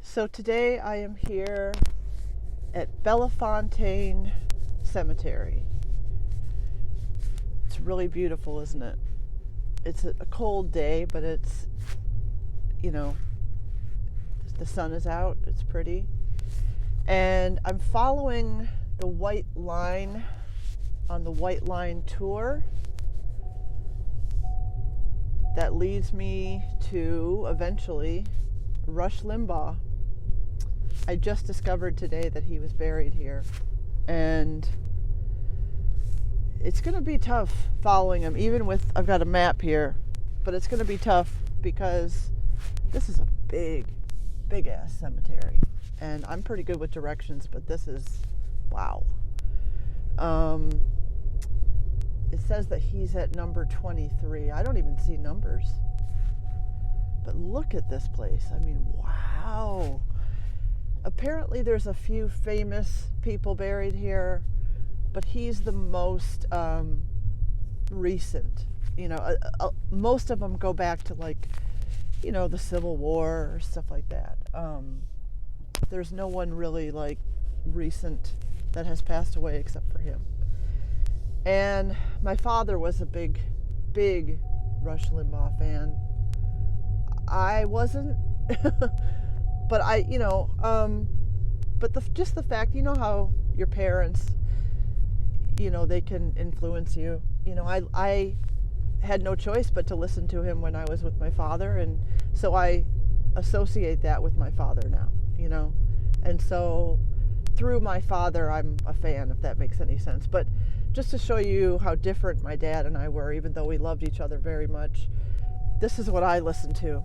So today I am here at Bellafontaine Cemetery. It's really beautiful, isn't it? It's a cold day, but it's, the sun is out. It's pretty. And I'm following the White Line on the White Line tour that leads me to, eventually, Rush Limbaugh. I just discovered today that he was buried here, and it's going to be tough following him, even with, I've got a map here, but it's going to be tough because this is a big ass cemetery, and I'm pretty good with directions, but this is, wow. It says that he's at number 23. I don't even see numbers, but look at this place. I mean, wow. Apparently there's a few famous people buried here, but he's the most recent. Most of them go back to the Civil War or stuff like that. There's no one really recent that has passed away except for him. And my father was a big Rush Limbaugh fan. I wasn't, but just the fact, how your parents, they can influence you. I had no choice but to listen to him when I was with my father, and so I associate that with my father now, and so through my father, I'm a fan, if that makes any sense. But just to show you how different my dad and I were, even though we loved each other very much, this is what I listened to.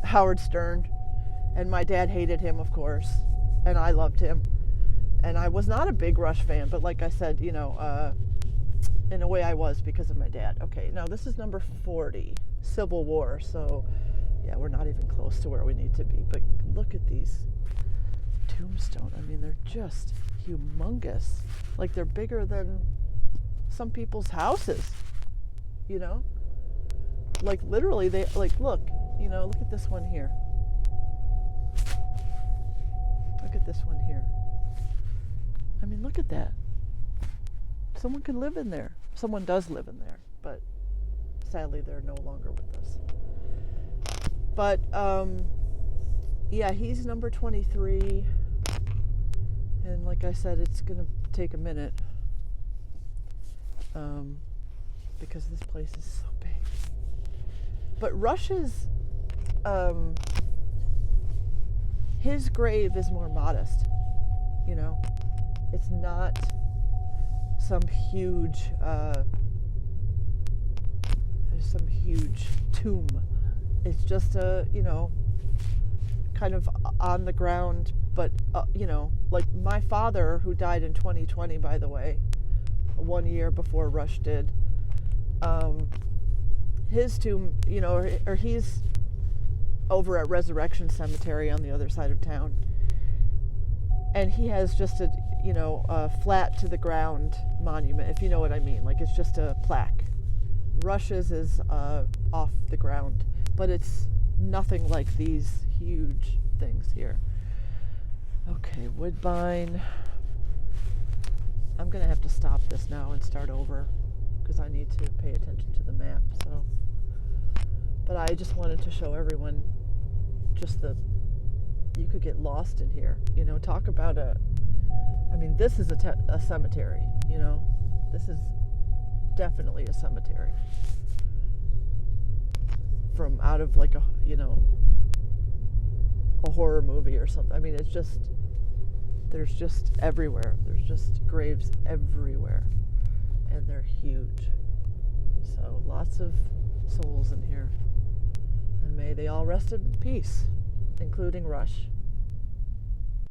Howard Stern. And my dad hated him, of course, and I loved him. And I was not a big Rush fan, but like I said, in a way I was because of my dad. Okay, now this is number 40, Civil War. So, yeah, we're not even close to where we need to be. But look at these tombstones. I mean, they're just humongous. Like, they're bigger than some people's houses, Like, literally, they, look at this one here. Look at this one here. I mean, look at that. Someone can live in there. Someone does live in there, but sadly they're no longer with us. But, yeah, he's number 23. And like I said, it's going to take a minute. Because this place is so big. But Rush's, his grave is more modest, It's not some huge tomb. It's just a, kind of on the ground, but, like my father, who died in 2020, by the way, 1 year before Rush did, his tomb, or he's over at Resurrection Cemetery on the other side of town, and he has just a flat to the ground monument, if you know what I mean. Like, it's just a plaque. Rush's is off the ground, but it's nothing like these huge things here. Okay, Woodbine. I'm gonna have to stop this now and start over because I need to pay attention to the map. So, but I just wanted to show everyone you could get lost in here. Talk about this is a cemetery. This is definitely a cemetery from out of a horror movie or something. I mean, there's just everywhere. There's just graves everywhere, and they're huge. So lots of souls in here, and may they all rest in peace, including Rush.